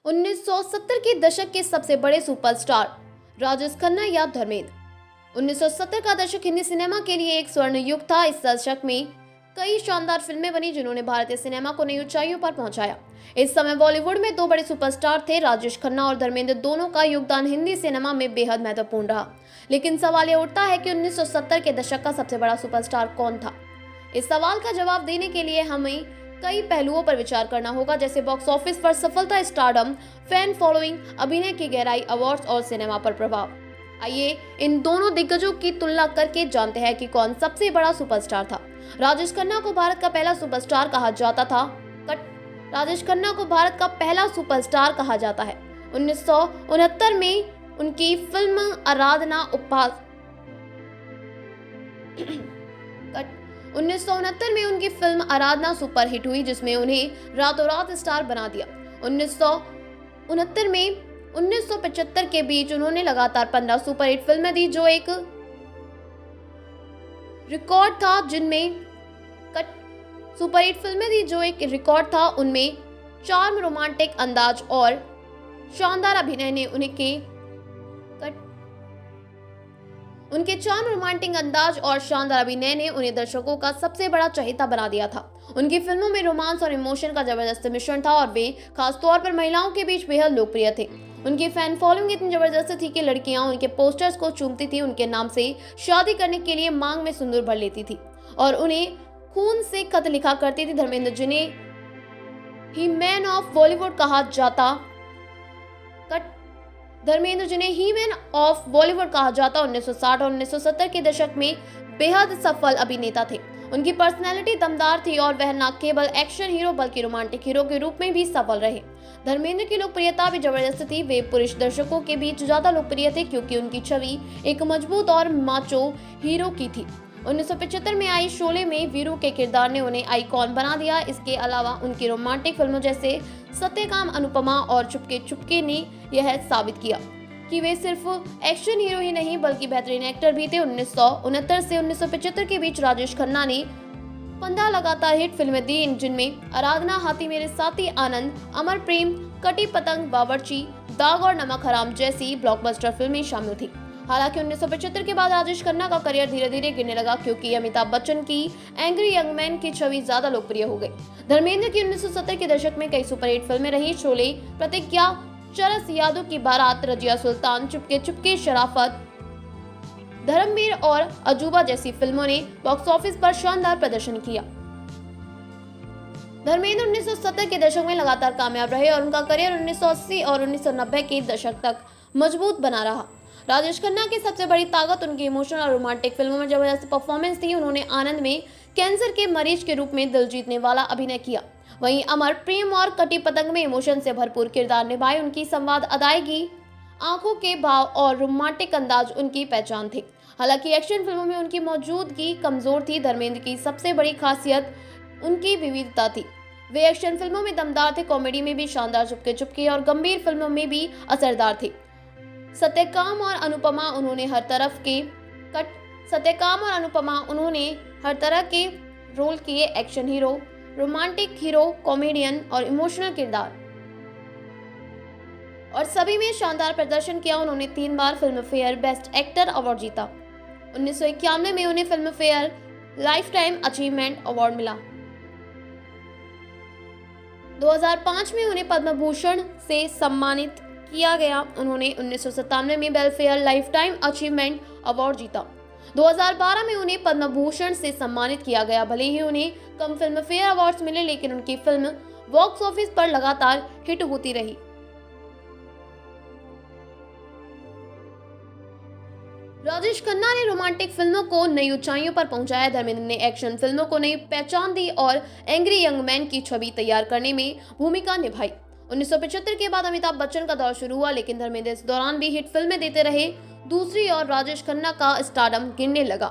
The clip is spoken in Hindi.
1970 के दशक के सबसे बड़े सुपरस्टार राजेश खन्ना या धर्मेंद्र। 1970 का दशक हिंदी सिनेमा के लिए एक स्वर्ण युग था। इस दशक में कई शानदार फिल्में बनी जिन्होंने भारतीय सिनेमा को नई ऊंचाइयों पर पहुंचाया। इस समय बॉलीवुड में दो बड़े सुपरस्टार थे, राजेश खन्ना और धर्मेंद्र। दोनों का योगदान हिंदी सिनेमा में बेहद महत्वपूर्ण रहा। लेकिन सवाल यह उठता है कि 1970 के दशक का सबसे बड़ा सुपरस्टार कौन था। इस सवाल का जवाब देने के लिए हमें कई पहलुओं पर विचार करना होगा, जैसे बॉक्स ऑफिस पर सफलता, स्टारडम, फैन फॉलोइंग, अभिनय की गहराई, अवार्ड्स और सिनेमा पर प्रभाव। आइए इन दोनों दिग्गजों की तुलना करके जानते हैं कि कौन सबसे बड़ा सुपरस्टार था। राजेश खन्ना को भारत का पहला सुपरस्टार कहा जाता था। राजेश खन्ना को भारत का पहला सुपरस्टार कहा जाता है। 1969 में उनकी फिल्म आराधना 1969 में उनकी फिल्म आराधना सुपरहिट हुई, जिसमें उन्हें रातों रात स्टार बना दिया। 1969 में 1975 के बीच उन्होंने लगातार 15 सुपरहिट फिल्में दी, जो एक रिकॉर्ड था। उनमें चार्म, रोमांटिक अंदाज और शानदार अभिनय ने उन्हें दर्शकों का सबसे बड़ा चहेता बना दिया था। उनकी फिल्मों में रोमांस और इमोशन का जबरदस्त मिश्रण था और वे खास तौर पर महिलाओं के बीच बेहद लोकप्रिय थे। उनकी फैन फॉलोइंग इतनी जबरदस्त थी कि लड़कियां उनके पोस्टर्स को चूमती थी, उनके नाम से शादी करने के लिए मांग में सिंदूर भर लेती थी और उन्हें खून से खत लिखा करती थी। धर्मेंद्र जिन्हें ही मैन ऑफ बॉलीवुड कहा जाता 1960 और 1970 के दशक में बेहद सफल अभिनेता थे। उनकी पर्सनैलिटी दमदार थी और वह न केवल एक्शन हीरो बल्कि रोमांटिक हीरो के रूप में भी सफल रहे। धर्मेंद्र की लोकप्रियता भी जबरदस्त थी। वे पुरुष दर्शकों के बीच ज्यादा लोकप्रिय थे क्योंकि उनकी छवि एक मजबूत और माचो हीरो की थी। 1975 में आई शोले में वीरू के किरदार ने उन्हें आइकॉन बना दिया। इसके अलावा उनकी रोमांटिक फिल्मों जैसे सत्यकाम, अनुपमा और चुपके चुपके ने यह साबित किया कि वे सिर्फ एक्शन हीरो ही नहीं बल्कि बेहतरीन एक्टर भी थे। 1969 से 1975 के बीच राजेश खन्ना ने 15 लगातार हिट फिल्में दी, जिनमें आराधना, हाथी मेरे साथी, आनंद, अमर प्रेम, कटी पतंग, बावर्ची, दाग और नमक हराम जैसी ब्लॉकबस्टर फिल्में शामिल थी। हालांकि 1975 के बाद राजेश खन्ना का करियर धीरे धीरे गिरने लगा क्योंकि अमिताभ बच्चन की एंग्री यंग मैन की छवि ज्यादा लोकप्रिय हो गई। धर्मेंद्र की 1970 के दशक में कई सुपरहिट फिल्में रही। शोले, प्रतिज्ञा, चरस यादव की बारात, रजिया सुल्तान, चुपके चुपके, शराफत, धर्मवीर और अजूबा जैसी फिल्मों ने बॉक्स ऑफिस पर शानदार प्रदर्शन किया। धर्मेंद्र 1970 के दशक में लगातार कामयाब रहे और उनका करियर 1980 और 1990 के दशक तक मजबूत बना रहा। राजेश खन्ना की सबसे बड़ी ताकत उनकी इमोशनल और रोमांटिक फिल्मों में जबरदस्त परफॉर्मेंस थी। उन्होंने आनंद में कैंसर के मरीज के रूप में दिल जीतने वाला अभिनय किया। वहीं अमर प्रेम और कटी पतंग में इमोशन से भरपूर किरदार निभाए। उनकी संवाद अदायगी, आंखों के भाव और रोमांटिक अंदाज उनकी पहचान थे। हालांकि एक्शन फिल्मों में उनकी मौजूदगी कमजोर थी। धर्मेंद्र की सबसे बड़ी खासियत उनकी विविधता थी। वे एक्शन फिल्मों में दमदार थे, कॉमेडी में भी शानदार, चुपके चुपके और गंभीर फिल्मों में भी असरदार थे। सत्यकाम और अनुपमा उन्होंने हर तरह के रोल किए, action hero, romantic hero, comedian और इमोशनल किरदार, और सभी में शानदार प्रदर्शन किया। उन्होंने 3 बार Filmfare best actor award जीता। 1991 में उन्हें Filmfare lifetime achievement award मिला। 2005 में उन्हें पद्म भूषण से सम्मानित किया गया। उन्होंने 1997 में welfare life time achievement award जीता। 2012 में उन्हें पद्म भूषण से सम्मानित किया गया। भले ही उन्हें कम फिल्म फेयर अवार्ड्स मिले, लेकिन उनकी फिल्म बॉक्स ऑफिस पर लगातार हिट होती रही। राजेश खन्ना ने रोमांटिक फिल्मों को नई ऊंचाइयों पर पहुंचाया। धर्मेंद्र ने एक्शन फिल्मों को नई पहचान दी और एंग्री यंग मैन की छवि तैयार करने में भूमिका निभाई। 1975 के बाद अमिताभ बच्चन का दौर शुरू हुआ, लेकिन धर्मेंद्र इस दौरान भी हिट फिल्में देते रहे। दूसरी ओर राजेश खन्ना का स्टारडम गिरने लगा।